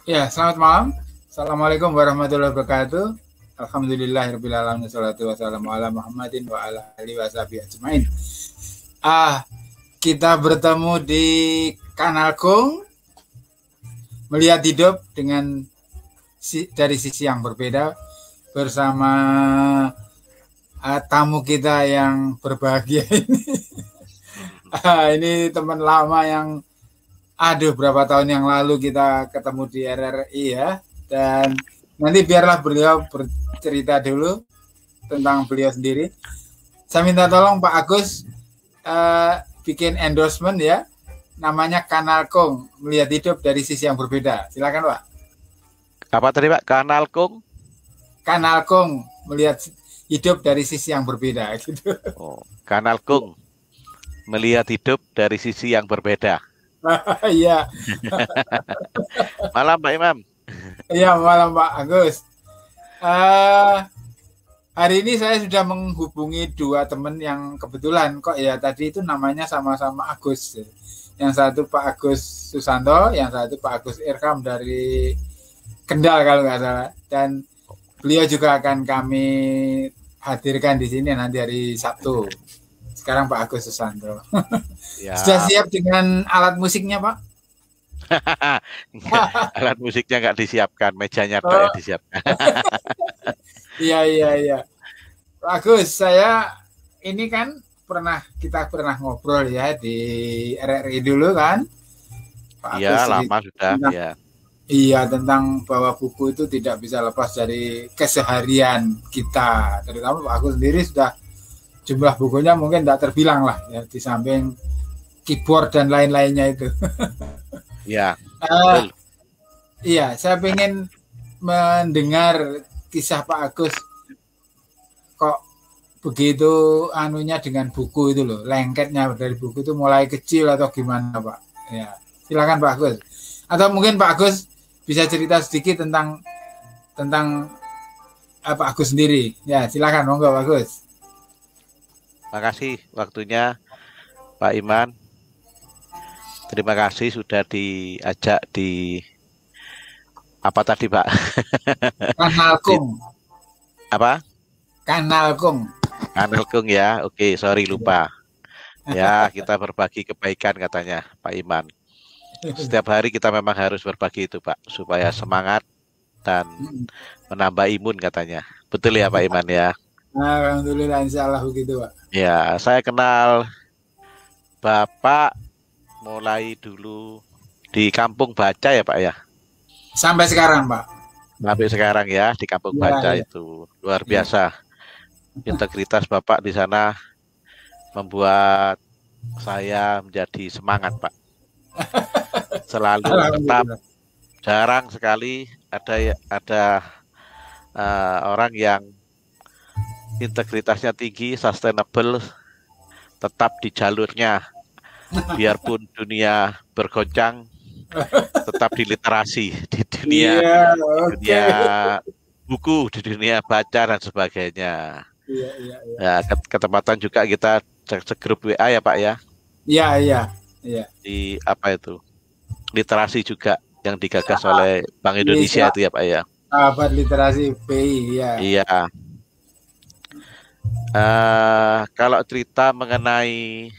Ya, selamat malam. Assalamualaikum warahmatullahi wabarakatuh. Alhamdulillahirabbil alamin wassalatu wassalamu ala Muhammadin wa ala alihi washabihi ajmain. Ah, kita bertemu di Kanal Kung melihat hidup dengan dari sisi yang berbeda bersama tamu kita yang berbahagia ini. Ini teman lama yang berapa tahun yang lalu kita ketemu di RRI ya. Dan nanti biarlah beliau bercerita dulu tentang beliau sendiri. Saya minta tolong Pak Agus bikin endorsement ya. Namanya Kanal Kung, melihat hidup dari sisi yang berbeda. Silakan Pak. Apa tadi Pak? Kanal Kung? Kanal Kung, melihat hidup dari sisi yang berbeda. Gitu. Oh, Kanal Kung, melihat hidup dari sisi yang berbeda. Iya. Malam Pak Imam. Iya, malam Pak Agus. Hari ini saya sudah menghubungi dua teman yang kebetulan kok ya tadi itu namanya sama-sama Agus. Yang satu Pak Agus Susanto, yang satu Pak Agus Irham dari Kendal kalau nggak salah. Dan beliau juga akan kami hadirkan di sini nanti hari Sabtu. Sekarang Pak Agus Susanto. Ya. Sudah siap dengan alat musiknya Pak? Alat musiknya nggak disiapkan, mejanya yang disiapkan. Iya. Pak Agus, saya ini kan kita pernah ngobrol ya di RRI dulu kan? Iya, lama sudah. Ya. Iya, tentang bahwa buku itu tidak bisa lepas dari keseharian kita. Terutama Pak Agus sendiri sudah jumlah bukunya mungkin tidak terbilang lah ya, di samping keyboard dan lain-lainnya itu. Iya. Iya, saya ingin mendengar kisah Pak Agus kok begitu anunya dengan buku itu loh, lengketnya dari buku itu mulai kecil atau gimana Pak? Ya, silakan Pak Agus. Atau mungkin Pak Agus bisa cerita sedikit tentang Pak Agus sendiri. Ya, silakan monggo Pak Agus. Terima kasih waktunya Pak Iman. Terima kasih sudah diajak di apa tadi Pak? Kanal Kung. Apa? Kanal Kung. Kanal Kung ya. Oke, sorry lupa. Ya, kita berbagi kebaikan katanya Pak Iman. Setiap hari kita memang harus berbagi itu Pak, supaya semangat dan menambah imun katanya. Betul ya Pak Iman ya? Alhamdulillah, insya Allah begitu Pak. Ya, saya kenal Bapak mulai dulu di Kampung Baca ya Pak ya? Sampai sekarang Pak. Sampai sekarang ya di Kampung Baca ya. Itu luar biasa. Integritas Bapak di sana membuat saya menjadi semangat Pak. Selalu tetap, jarang sekali ada orang yang integritasnya tinggi, sustainable, tetap di jalurnya. Biarpun dunia bergoncang, tetap di literasi, di dunia dunia buku, di dunia baca dan sebagainya. Ya, ketempatan juga kita segrup WA ya Pak ya. Iya. Di apa itu? Literasi juga yang digagas oleh Bank Indonesia itu ya Pak ya. Sahabat literasi BI ya. Iya. Kalau cerita mengenai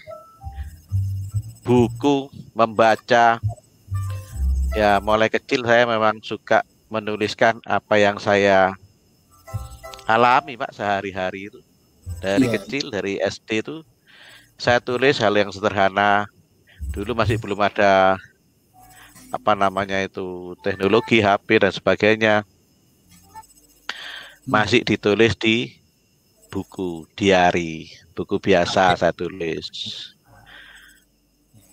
buku, membaca, ya mulai kecil saya memang suka menuliskan apa yang saya alami Pak sehari-hari itu. Dari kecil, dari SD itu saya tulis hal yang sederhana. Dulu masih belum ada apa namanya itu teknologi HP dan sebagainya. Masih ditulis di buku diary, buku biasa saya tulis.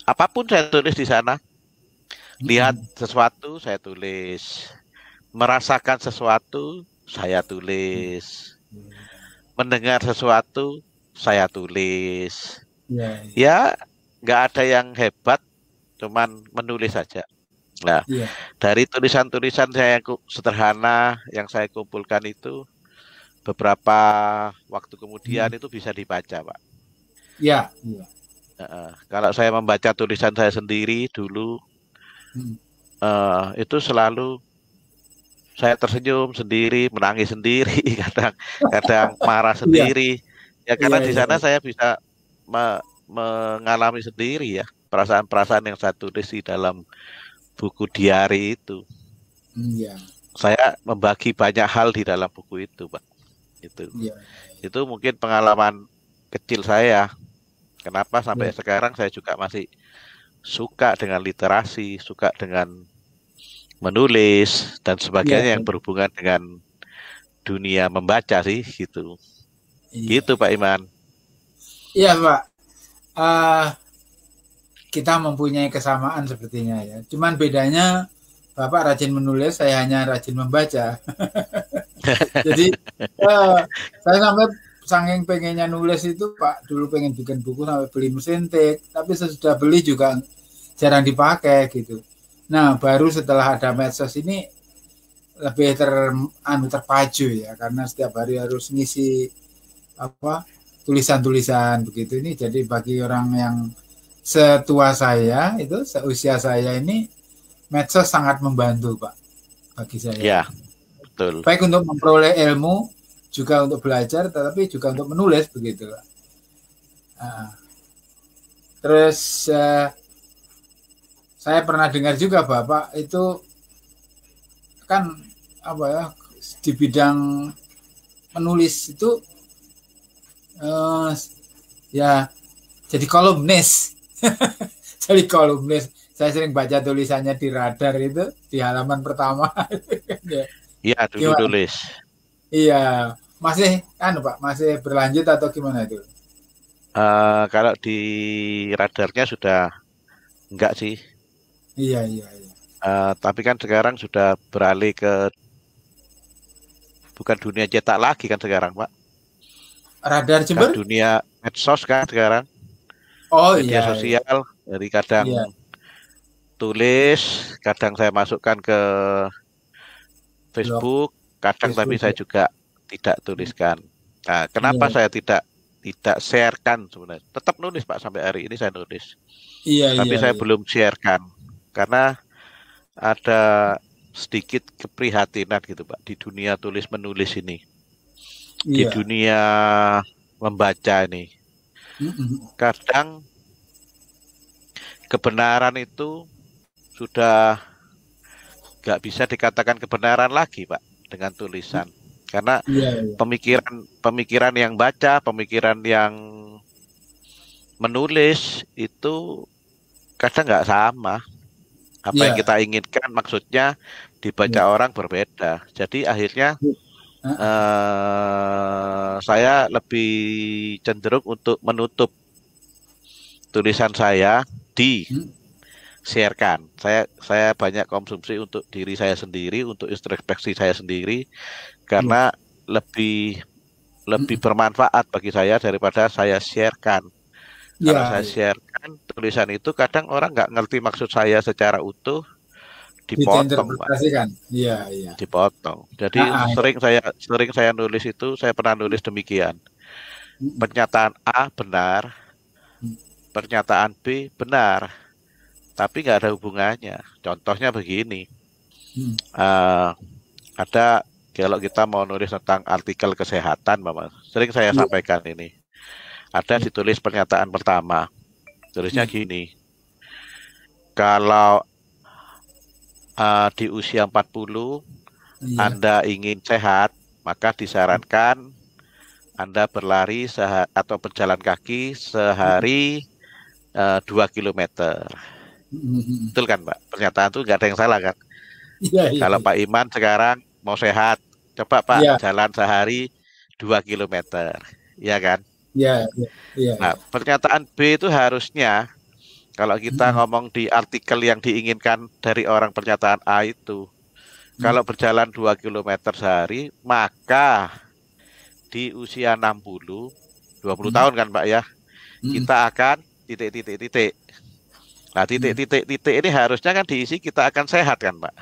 Apapun saya tulis di sana. Lihat sesuatu saya tulis. Merasakan sesuatu saya tulis. Mendengar sesuatu saya tulis. Ya, nggak ada yang hebat, cuman menulis saja. Nah, dari tulisan-tulisan saya sederhana yang saya kumpulkan itu, beberapa waktu kemudian itu bisa dibaca, Pak. Iya. Kalau saya membaca tulisan saya sendiri dulu, itu selalu saya tersenyum sendiri, menangis sendiri, kadang marah Iya, sendiri. Ya iya, karena di iya, sana saya bisa mengalami sendiri ya perasaan-perasaan yang saya tulis di dalam buku diari itu. iya, Saya membagi banyak hal di dalam buku itu, Pak. Itu. iya, Itu mungkin pengalaman kecil saya. Kenapa sampai iya, sekarang saya juga masih suka dengan literasi, suka dengan menulis dan iya, sebagainya yang iya, berhubungan dengan dunia membaca sih gitu. iya, Gitu Pak Iman. iya, Pak. Ah, kita mempunyai kesamaan sepertinya ya. Cuman bedanya Bapak rajin menulis, saya hanya rajin membaca. Jadi saya sampai saking pengennya nulis itu Pak, dulu pengen bikin buku sampai beli mesin tik, tapi sesudah beli juga jarang dipakai gitu. Nah, baru setelah ada medsos ini lebih terpacu ya, karena setiap hari harus ngisi apa tulisan-tulisan begitu ini. Jadi bagi orang yang setua saya itu, seusia saya ini, medsos sangat membantu Pak bagi saya. Ya, betul. Baik untuk memperoleh ilmu, juga untuk belajar, tetapi juga untuk menulis begitu. Terus saya pernah dengar juga Bapak itu kan apa ya, di bidang menulis itu eh, ya jadi kolumnis. Jadi kolumnis. Saya sering baca tulisannya di Radar itu di halaman pertama. Iya, dulu Gimana? tulis. Iya, masih kan Pak, masih berlanjut atau gimana itu? Kalau di radarnya sudah enggak sih. Iya, iya, iya. Tapi kan sekarang sudah beralih ke bukan dunia cetak lagi kan sekarang, Pak. Radar Kan Jember? dunia medsos kan sekarang, Oh media iya, iya, sosial. Jadi kadang iya. tulis, kadang saya masukkan ke Blog Facebook, kadang tapi Facebook saya ya. juga tidak tuliskan. Nah, kenapa Iya, saya tidak sharekan sebenarnya? Tetap nulis Pak sampai hari ini saya nulis. iya, Tapi iya, saya iya. belum sharekan karena ada sedikit keprihatinan gitu Pak di dunia tulis menulis ini, di Iya. dunia membaca ini. Mm-mm. Kadang kebenaran itu sudah nggak bisa dikatakan kebenaran lagi Pak dengan tulisan. Karena Iya, iya. pemikiran yang baca, pemikiran yang menulis itu kadang nggak sama. Apa yang Iya, kita inginkan maksudnya dibaca iya. orang berbeda. Jadi akhirnya Heeh. saya lebih cenderung untuk menutup tulisan saya di Mm. sharekan. Saya banyak konsumsi untuk diri saya sendiri, untuk introspeksi saya sendiri, Iya. karena lebih lebih Mm-mm. bermanfaat bagi saya daripada saya sharekan. Kalau Iya, saya iya. sharekan tulisan itu kadang orang nggak ngerti maksud saya secara utuh, dipotong, Pak, Diinterpretasikan. Iya, iya. dipotong. Ah, Jadi ah, iya. sering saya nulis itu, saya pernah nulis demikian. Mm-mm. Pernyataan A benar, pernyataan B benar, tapi nggak ada hubungannya. Contohnya begini, Mm. eh, ada kalau kita mau nulis tentang artikel kesehatan, Bapak, sering saya Iya, sampaikan ini. Ada iya, ditulis pernyataan pertama, tulisnya iya. gini, kalau di usia 40 Iya. Anda ingin sehat, maka disarankan Anda berlari atau berjalan kaki Mm-mm. sehari 2 kilometer. Mm-mm. Betul kan, Pak? Pernyataan itu nggak ada yang salah kan? Iya, iya, Kalau iya. Pak Iman sekarang mau sehat, coba Pak Iya, jalan sehari 2 kilometer. Ya kan? iya, iya, iya, Nah, iya. pernyataan B itu harusnya kalau kita Mm-mm. ngomong di artikel yang diinginkan dari orang pernyataan A itu, Mm. kalau berjalan 2 kilometer sehari, maka di usia 60, 20 Mm. tahun kan Pak ya, Mm. kita akan titik-titik-titik. Nah, Mm. titik-titik-titik ini harusnya kan diisi kita akan sehat kan Pak.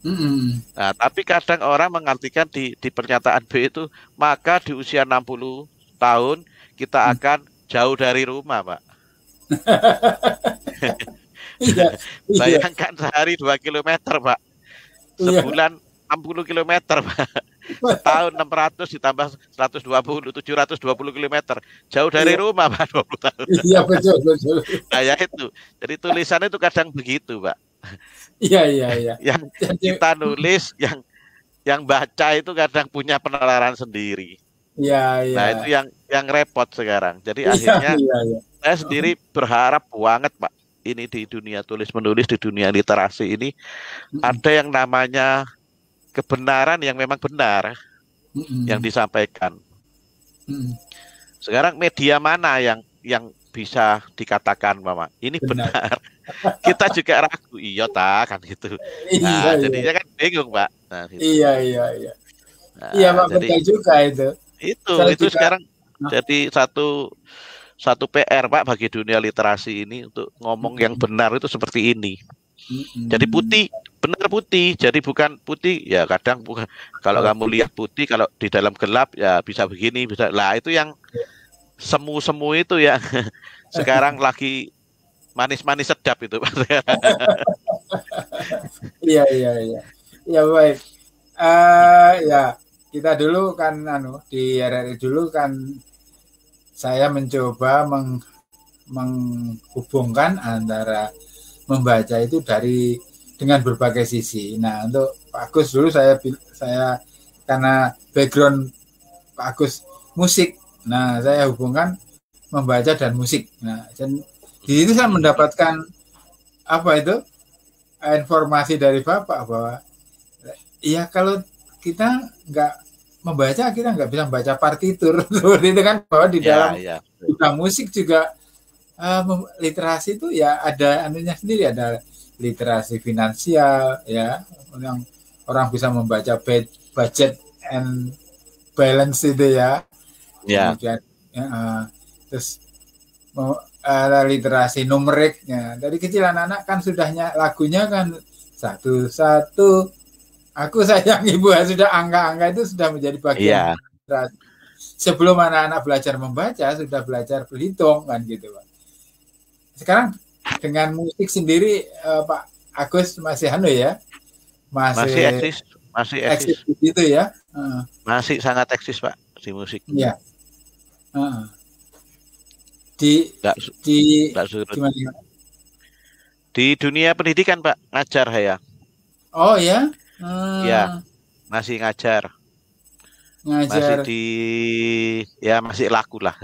Mm. Nah, tapi kadang orang mengartikan di pernyataan B itu, maka di usia 60 tahun kita Mm. akan jauh dari rumah Pak. Iya, iya, Bayangkan sehari 2 kilometer, Pak. iya. Sebulan 60 kilometer, Pak. Setahun 600 ditambah 120, 720 kilometer. Jauh dari Iya, rumah, Pak, 20 tahun. iya, betul, betul. Nah, ya itu. Jadi tulisannya itu kadang begitu, Pak. Iya, iya, iya. Yang Jadi, kita nulis, yang baca itu kadang punya penalaran sendiri. iya, iya. Nah, itu yang repot sekarang. Jadi Iya, akhirnya iya, iya. saya sendiri berharap banget, Pak. Ini di dunia tulis menulis, di dunia literasi ini Mm-mm, ada yang namanya kebenaran yang memang benar yang mm-mm, disampaikan. mm-mm. Sekarang media mana yang bisa dikatakan, Mama, ini Benar. benar? Kita juga ragu, iya tak kan gitu. Iya, Nah, iya. jadinya kan bingung, Pak. Nah, gitu. Iya, iya, iya. Iya, Nah, Pak, jadi betul juga itu. itu Saya itu juga. sekarang Nah, jadi satu satu PR, Pak, bagi dunia literasi ini untuk ngomong yang mm-mm, benar itu seperti ini. Jadi mm-mm. putih, benar putih. Jadi bukan putih, ya kadang bukan. Kalau Oh, kamu lihat putih, kalau di dalam gelap ya bisa begini, bisa. Lah itu yang iya. semu-semu itu ya. Sekarang lagi manis-manis sedap itu, Pak. Iya, iya, iya. Ya, baik. Ya, kita dulu kan di RRI dulu kan saya mencoba menghubungkan antara membaca itu dengan berbagai sisi. Nah, untuk Pak Agus dulu saya karena background Pak Agus musik. Nah, saya hubungkan membaca dan musik. Nah, dan di situ saya mendapatkan apa itu informasi dari Bapak bahwa ya kalau kita nggak membaca, kita nggak bisa membaca partitur seperti itu kan, bahwa di dalam Ya, ya. musik juga literasi itu ya ada anunya sendiri, ada literasi finansial ya, yang orang bisa membaca budget and balance itu ya, Ya. kemudian ya, terus ada literasi numeriknya. Dari kecil anak-anak kan sudahnya lagunya kan satu-satu aku sayang ibu, sudah angka-angka itu sudah menjadi bagian Iya. literasi. Sebelum anak-anak belajar membaca sudah belajar berhitung kan gitu Pak. Sekarang dengan musik sendiri Pak Agus masih ya, Masih masih eksis, masih eksis eksis. gitu ya. Masih sangat eksis, Pak, di musik. Iya. Di Nggak, di nggak surut. gimana? Di dunia pendidikan, Pak, ngajar saya. Oh ya, Ya, masih ngajar. Masih ngajar. ya masih laku lah.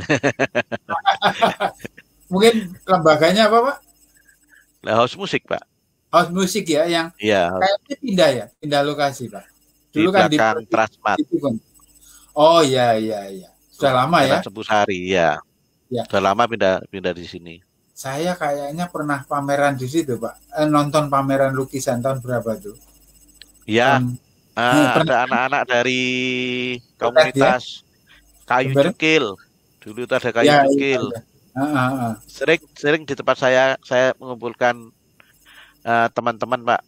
Mungkin lembaganya apa Pak? Lah, house musik, Pak. House musik ya, yang Iya, kayaknya pindah ya, pindah lokasi Pak. di Dulu kan di belakang Transmart, itu kan. Oh iya, iya, iya. Sudah lama ya. Jalan Sempusari, ya. Ya, Sudah lama pindah di sini. saya kayaknya pernah pameran di situ Pak. Nonton pameran lukisan tahun berapa tuh? Ya, Tahun ada pernah anak-anak dari ya? komunitas kayu Jember? cukil. Dulu itu ada kayu Ya, iya, cukil. iya. Ah, ah, ah. Sering di tempat saya mengumpulkan teman-teman, Pak,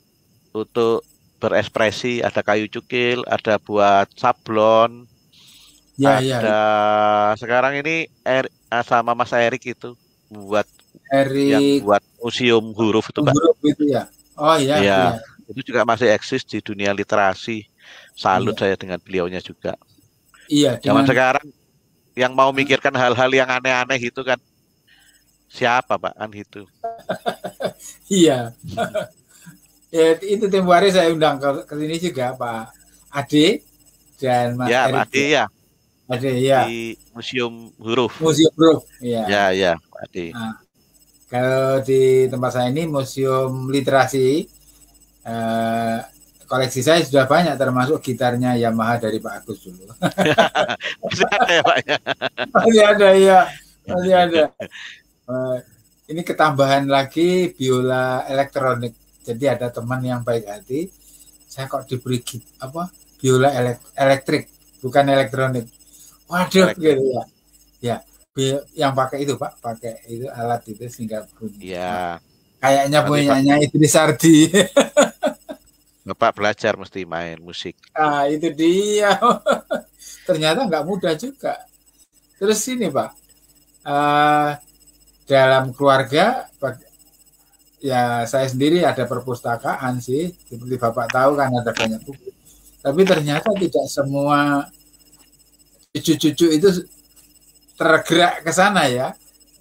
untuk berekspresi. Ada kayu cukil, ada buat sablon, Ya, ya. ada sekarang ini sama Mas Erik itu buat Erik buat museum huruf itu, Pak. huruf itu ya. Oh iya, Iya, iya, itu juga masih eksis di dunia literasi. Salut iya. saya dengan beliaunya juga. Iya, Zaman dengan sekarang yang mau mikirkan hal-hal yang aneh-aneh itu kan siapa, Pak, kan gitu. iya. Ya, itu tempo hari saya undang ke sini juga Pak Ade dan Mas Ya, Pak Erik Ade ya. ya, Ade ya. di museum huruf. Museum Huruf. Iya. Ya, Pak Ade. Nah, kalau di tempat saya ini museum literasi, eh, koleksi saya sudah banyak termasuk gitarnya Yamaha dari Pak Agus dulu. Masih ada ya, Pak ya. Masih ada ya, masih ada. Eh, ini ketambahan lagi biola elektronik. Jadi ada teman yang baik hati, saya kok diberi biola elektrik, bukan elektronik. Waduh, Elektrik. gitu ya. Ya, yang pakai itu Pak, pakai itu alat itu sehingga bunyi. Ya, Kayaknya nanti punyanya Idris Sardi. Bapak belajar mesti main musik. Nah, itu dia. Ternyata nggak mudah juga. Terus ini Pak, dalam keluarga ya saya sendiri ada perpustakaan sih, seperti Bapak tahu kan ada banyak buku. Tapi ternyata tidak semua cucu-cucu itu tergerak ke sana ya.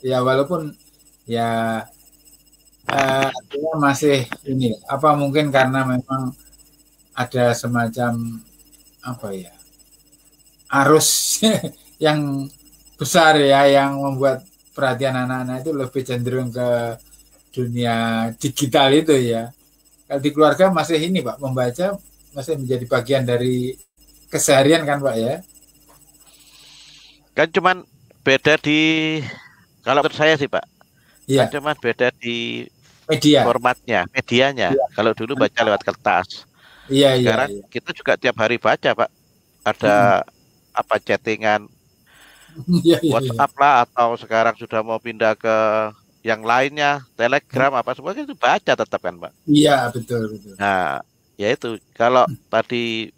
Ya walaupun ya artinya masih ini apa mungkin karena memang ada semacam apa ya arus yang besar ya yang membuat perhatian anak-anak itu lebih cenderung ke dunia digital itu ya. Kalau di keluarga masih ini Pak, membaca masih menjadi bagian dari keseharian kan Pak ya? Kan cuman beda di, kalau menurut saya sih Pak, kan Iya, cuman beda di media. formatnya, medianya. Iya, Kalau dulu baca lewat kertas, iya, iya. sekarang Iya. kita juga tiap hari baca Pak. Ada apa chattingan Iya, iya, iya. WhatsApp lah, atau sekarang sudah mau pindah ke yang lainnya, Telegram apa semuanya itu baca tetap kan Pak. Iya, betul, betul. Nah, ya itu kalau tadi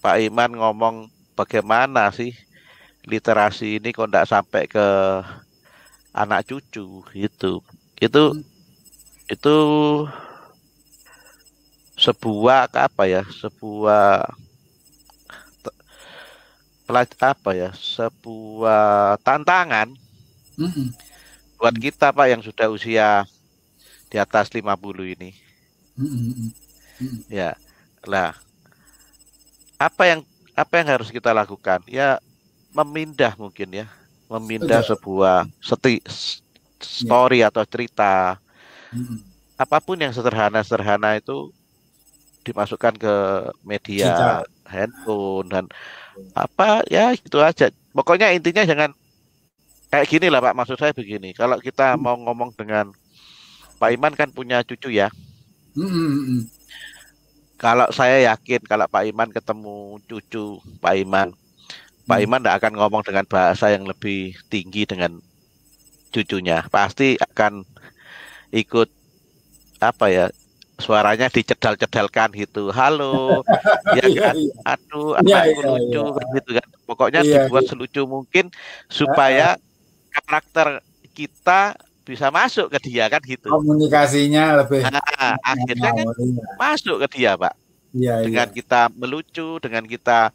Pak Iman ngomong bagaimana sih literasi ini kok enggak sampai ke anak cucu gitu. Itu itu sebuah apa ya? Sebuah apa ya? Sebuah tantangan Mm-mm. buat kita Pak yang sudah usia di atas 50 ini. Mm-mm. Mm-mm. Ya. Lah, apa yang harus kita lakukan? Ya memindah mungkin ya. Memindah Betul. sebuah Ya. story atau cerita Mm-mm. apapun yang sederhana-sederhana itu dimasukkan ke media Digital. handphone dan apa ya itu aja. Pokoknya intinya jangan kayak gini lah Pak. Maksud saya begini, kalau kita mau ngomong dengan Pak Iman kan punya cucu ya. Mm-mm. Kalau saya yakin kalau Pak Iman ketemu cucu Pak Mm-mm. Iman tidak akan ngomong dengan bahasa yang lebih tinggi dengan cucunya. Pasti akan ikut apa ya, suaranya dicedal-cedalkan gitu. Halo, ya Iya, kan? iya. Aduh, Iya, anakku iya, lucu iya. kan gitu kan. Pokoknya Iya, dibuat iya. selucu mungkin Heeh. supaya karakter kita bisa masuk ke dia kan gitu. Komunikasinya lebih Nah, akhirnya maksimal. kan Iya, masuk ke dia, Pak. iya, iya. Dengan kita melucu, dengan kita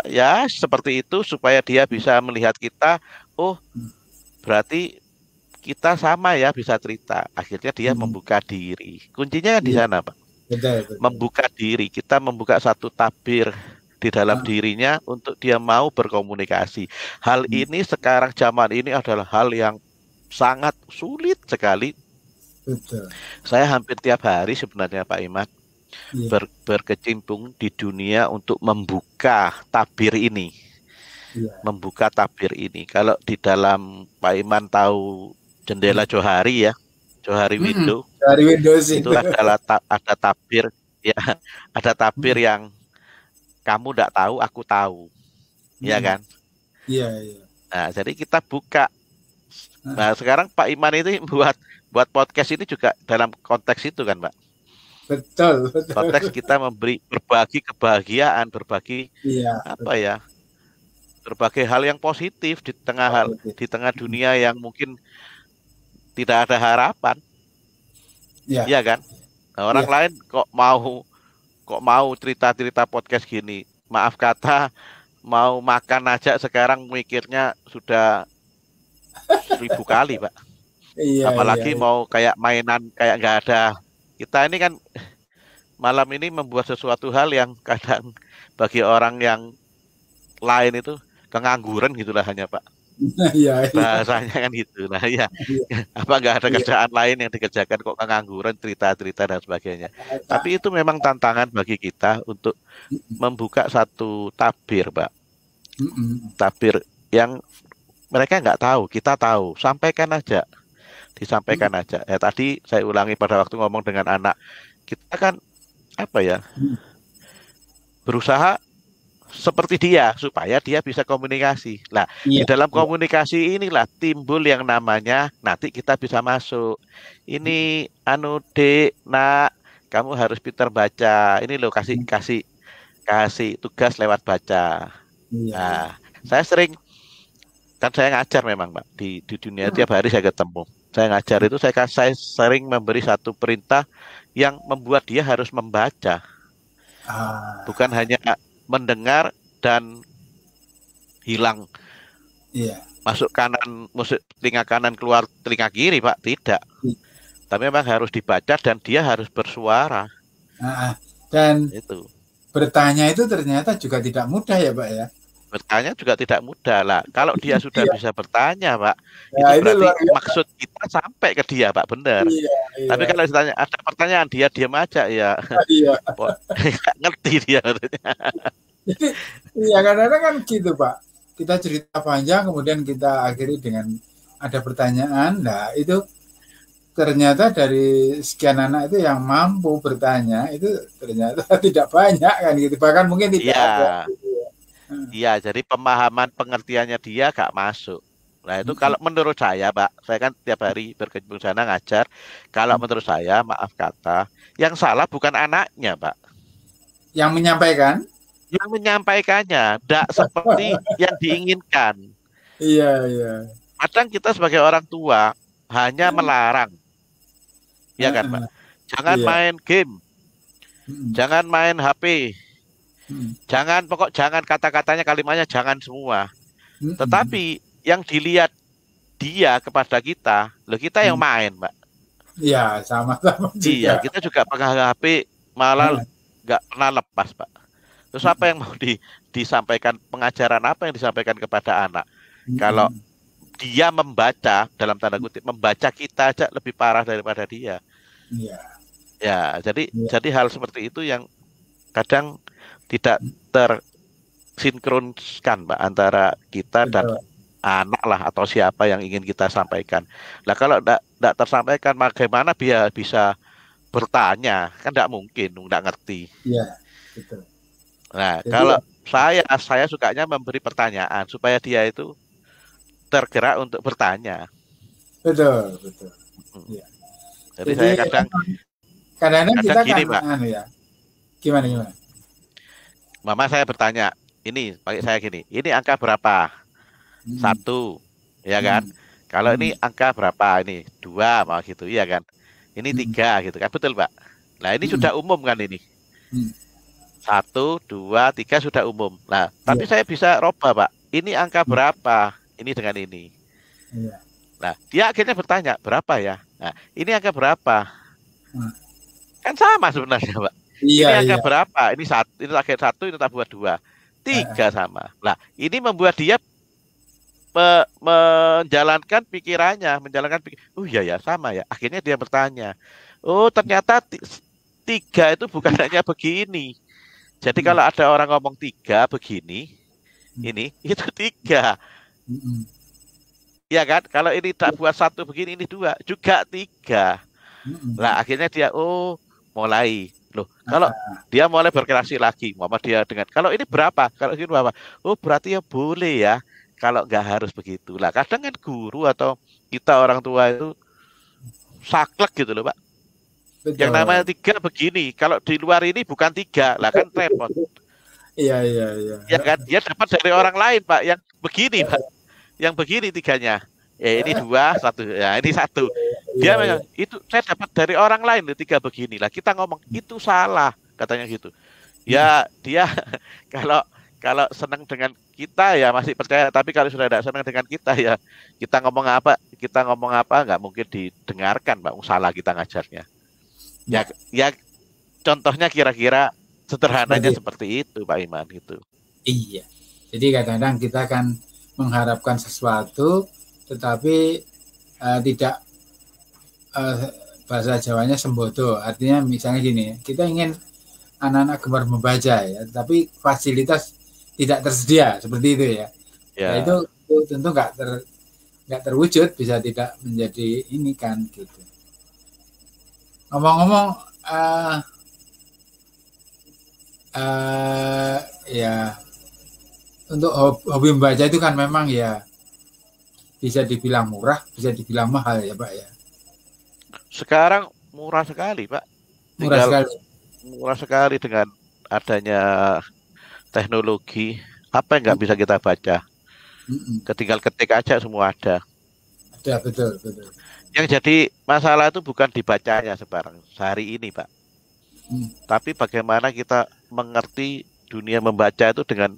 ya seperti itu supaya dia bisa melihat kita, oh berarti kita sama ya bisa cerita. Akhirnya dia Mm. membuka diri. Kuncinya kan di Iya, sana, Pak. betul, betul. Membuka diri, kita membuka satu tabir di dalam Heeh. dirinya untuk dia mau berkomunikasi. Hal Mm. ini sekarang zaman ini adalah hal yang sangat sulit sekali. Betul. Saya hampir tiap hari sebenarnya Pak Iman Iya, berkecimpung di dunia untuk membuka tabir ini. iya. Membuka tabir ini. Kalau di dalam Pak Iman tahu jendela Johari ya, Johari Mm-mm. window, Dari Windows itu itu. adalah ada tabir ya, ada tabir yang kamu tidak tahu, aku tahu, ya Mm-mm. kan? Iya, iya. Nah, jadi kita buka. Heeh. Nah, sekarang Pak Iman ini buat podcast ini juga dalam konteks itu kan, Pak. Betul, betul. Konteks kita berbagi kebahagiaan, berbagi Iya, apa betul. ya? Berbagai hal yang positif Positif. di tengah dunia yang mungkin tidak ada harapan, Iya, ya kan? Nah, orang iya. lain kok mau cerita-cerita podcast gini. Maaf kata, mau makan aja sekarang mikirnya sudah 1000 kali, Pak. Iya, iya, Apalagi iya. mau kayak mainan kayak nggak ada. Kita ini kan malam ini membuat sesuatu hal yang kadang bagi orang yang lain itu kengangguran gitulah hanya Pak. Iya, iya. Bahasanya kan gitu. Nah ya, Iya, apa nggak ada iya. kerjaan lain yang dikerjakan kok kengangguran, cerita-cerita dan sebagainya. Kak. Tapi itu memang tantangan bagi kita untuk membuka satu tabir, Pak. Mm-mm. Tabir yang mereka nggak tahu, kita tahu. Sampaikan aja, disampaikan aja. Ya tadi saya ulangi pada waktu ngomong dengan anak, kita kan apa ya, Mm-mm. berusaha seperti dia supaya dia bisa komunikasi. Nah, Iya, di dalam iya. komunikasi inilah timbul yang namanya nanti kita bisa masuk. Ini anu Dek, Nak, kamu harus pintar baca. Ini loh kasih kasih kasih tugas lewat baca. Iya, iya. Nah, saya sering kan saya ngajar memang, Pak, di dunia tiap hari saya ketemu. Saya ngajar itu saya sering memberi satu perintah yang membuat dia harus membaca, bukan hanya mendengar dan hilang, masuk kanan, masuk telinga kanan, keluar telinga kiri, Pak. Tidak. Tapi memang harus dibaca dan dia harus bersuara. Dan itu bertanya itu ternyata juga tidak mudah ya, Pak ya. Bertanya juga tidak mudah lah. Kalau dia sudah bisa bertanya, Pak, ya, itu berarti maksud kita sampai ke dia, Pak, benar. Tapi kalau ditanya ada pertanyaan, dia diam aja ya. Nggak ngerti dia. Iya, kadang-kadang kan gitu, Pak. Kita cerita panjang, kemudian kita akhiri dengan ada pertanyaan. Nah, itu ternyata dari sekian anak itu yang mampu bertanya itu ternyata tidak banyak kan gitu. Bahkan mungkin tidak ada. Iya, jadi pemahaman pengertiannya dia gak masuk. Nah itu kalau menurut saya, Pak, saya kan tiap hari berkecimpung sana ngajar. Kalau menurut saya, maaf kata, yang salah bukan anaknya, Pak. Yang menyampaikan? Yang menyampaikannya, tidak seperti yang diinginkan. Iya. Kadang kita sebagai orang tua hanya melarang, ya kan, Pak? Jangan main game, jangan main HP. Jangan kata-katanya, kalimatnya jangan semua. Tetapi yang dilihat dia kepada kita, loh kita yang main, Pak. Iya, sama-sama juga. Iya, kita juga pakai HP malah nggak pernah lepas, Pak. Terus apa yang mau disampaikan, pengajaran apa yang disampaikan kepada anak? Kalau dia membaca, dalam tanda kutip, membaca kita aja lebih parah daripada dia. Ya, jadi hal seperti itu yang kadang tidak tersinkronkan, Pak, antara kita dan anak lah atau siapa yang ingin kita sampaikan. Nah kalau tidak tersampaikan, bagaimana dia bisa bertanya? Kan tidak mungkin, tidak ngerti. Iya, betul. Nah, jadi, kalau saya sukanya memberi pertanyaan supaya dia itu tergerak untuk bertanya. Betul. Ya. Jadi saya kadang kita gini, Pak. Ya. Gimana? Mama saya bertanya, ini pakai saya gini, ini angka berapa? 1, ya kan? Kalau ini angka berapa? Ini 2, mau gitu, ya kan? Ini 3, gitu kan? Betul, Pak? Nah, ini sudah umum kan ini? 1, 2, 3 sudah umum. Nah, tapi saya bisa robah, Pak. Ini angka berapa? Ini dengan ini. Nah, dia akhirnya bertanya, berapa ya? Nah, ini angka berapa? Kan sama sebenarnya, Pak. Ini angka berapa? Ini 1, ini target 1, ini buat 2. 3 sama. Nah, ini membuat dia menjalankan pikirannya, oh iya ya, sama ya. Akhirnya dia bertanya, oh ternyata 3 itu bukan hanya begini. Jadi kalau ada orang ngomong 3 begini, ini itu 3. Ya kan? Kalau ini tak buat 1 begini, ini 2, juga 3. Nah, akhirnya dia mulai. Loh, kalau dia mulai berkreasi lagi, mama dia dengan kalau ini berapa? Kalau ini berapa? Oh, berarti ya boleh ya. Kalau nggak harus begitu. Lah, kadang kan guru atau kita orang tua itu saklek gitu loh, Pak. Betul. Yang namanya 3 begini, kalau di luar ini bukan 3, lah kan repot. Iya. Ya kan, dia dapat dari orang lain, Pak, yang begini, Pak. Yang begini 3-nya. Ini 2, 1. Ya, ini 1. Dia memang itu saya dapat dari orang lain 3 begini. Lah kita ngomong itu salah, katanya gitu. Ya, dia kalau senang dengan kita ya masih percaya, tapi kalau sudah tidak senang dengan kita ya kita ngomong apa nggak mungkin didengarkan, Pak. Salah kita ngajarnya. Ya contohnya kira-kira sederhananya seperti itu, Pak Iman, gitu. Iya. Jadi kadang-kadang kita akan mengharapkan sesuatu tetapi tidak bahasa Jawanya sembodo. Artinya misalnya gini, kita ingin anak-anak gemar membaca ya, tapi fasilitas tidak tersedia seperti itu ya. Nah, itu tentu nggak terwujud, bisa tidak menjadi ini kan gitu. Ngomong-ngomong ya untuk hobi membaca itu kan memang ya bisa dibilang murah, bisa dibilang mahal ya, Pak ya. Sekarang murah sekali, Pak. Murah sekali dengan adanya teknologi. Apa yang nggak bisa kita baca? Ketinggal ketik aja semua ada. Ada, betul. Yang jadi masalah itu bukan dibacanya sekarang sehari ini, Pak. Tapi bagaimana kita mengerti dunia membaca itu dengan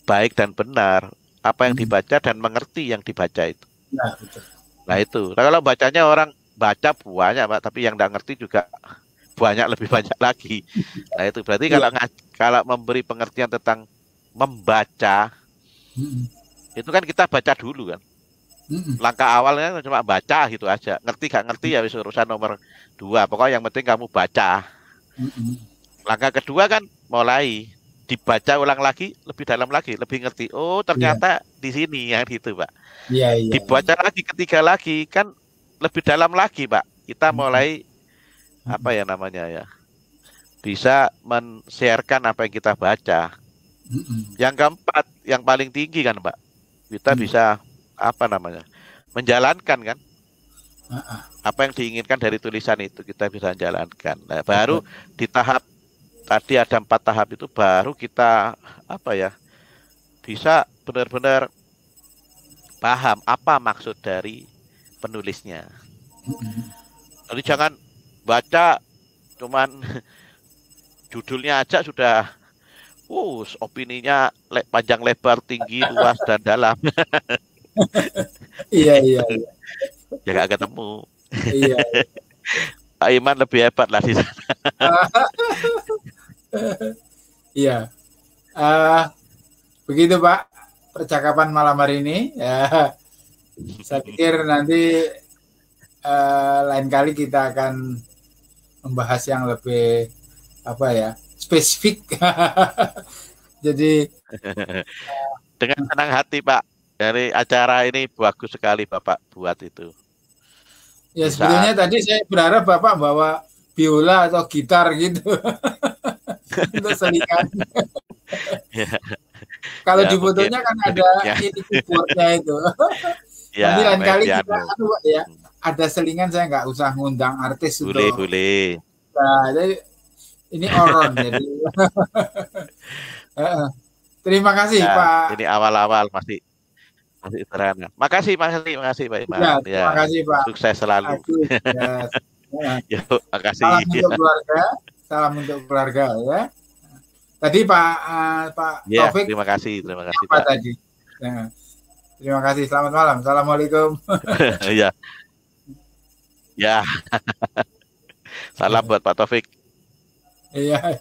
baik dan benar. Apa yang dibaca dan mengerti yang dibaca itu. Ya, betul. Nah itu. Nah, kalau bacanya orang baca banyak, Pak, tapi yang nggak ngerti juga banyak, lebih banyak lagi. Nah itu berarti kalau memberi pengertian tentang membaca, itu kan kita baca dulu kan. Langkah awalnya cuma baca gitu aja. Ngerti gak ngerti ya wis urusan nomor 2. Pokoknya yang penting kamu baca. Langkah kedua kan mulai dibaca ulang lagi, lebih dalam lagi, lebih ngerti. Oh ternyata di sini yang gitu, Pak. Dibaca lagi ketiga lagi kan lebih dalam lagi, Pak. Kita mulai apa ya namanya ya, bisa men-sharekan apa yang kita baca. Yang keempat, yang paling tinggi kan, Pak, kita bisa apa namanya, menjalankan kan, apa yang diinginkan dari tulisan itu kita bisa jalankan. Nah, baru di tahap tadi ada 4 tahap itu baru kita apa ya, bisa benar-benar paham apa maksud dari penulisnya. Jadi jangan baca cuman judulnya aja sudah opininya panjang lebar, tinggi, luas dan dalam. Iya. Ya nggak ketemu. Iya. Pak Iman lebih hebat lah di sana. Iya. Begitu Pak percakapan malam hari ini. Ya, saya pikir nanti lain kali kita akan membahas yang lebih apa ya, spesifik. Jadi dengan senang hati Pak, dari acara ini bagus sekali Bapak buat itu. Ya sebetulnya tadi saya berharap Bapak bawa biola atau gitar gitu untuk selingan. Kalau di fotonya kan ada ini keyboardnya itu. Nanti lain kali kita ya ada selingan, saya nggak usah ngundang artis boleh. Nah, jadi ini oron jadi. Terima kasih ya, Pak. Ini awal-awal masih sederhana. Makasih Pak Iman. Ya, terima kasih Pak. Sukses selalu. Yuk, makasih. Salam untuk keluarga ya. Tadi Pak Taufik. Terima kasih Pak. Tadi. Ya. Terima kasih. Selamat malam. Assalamualaikum. Ya. Salam buat Pak Taufik. Iya.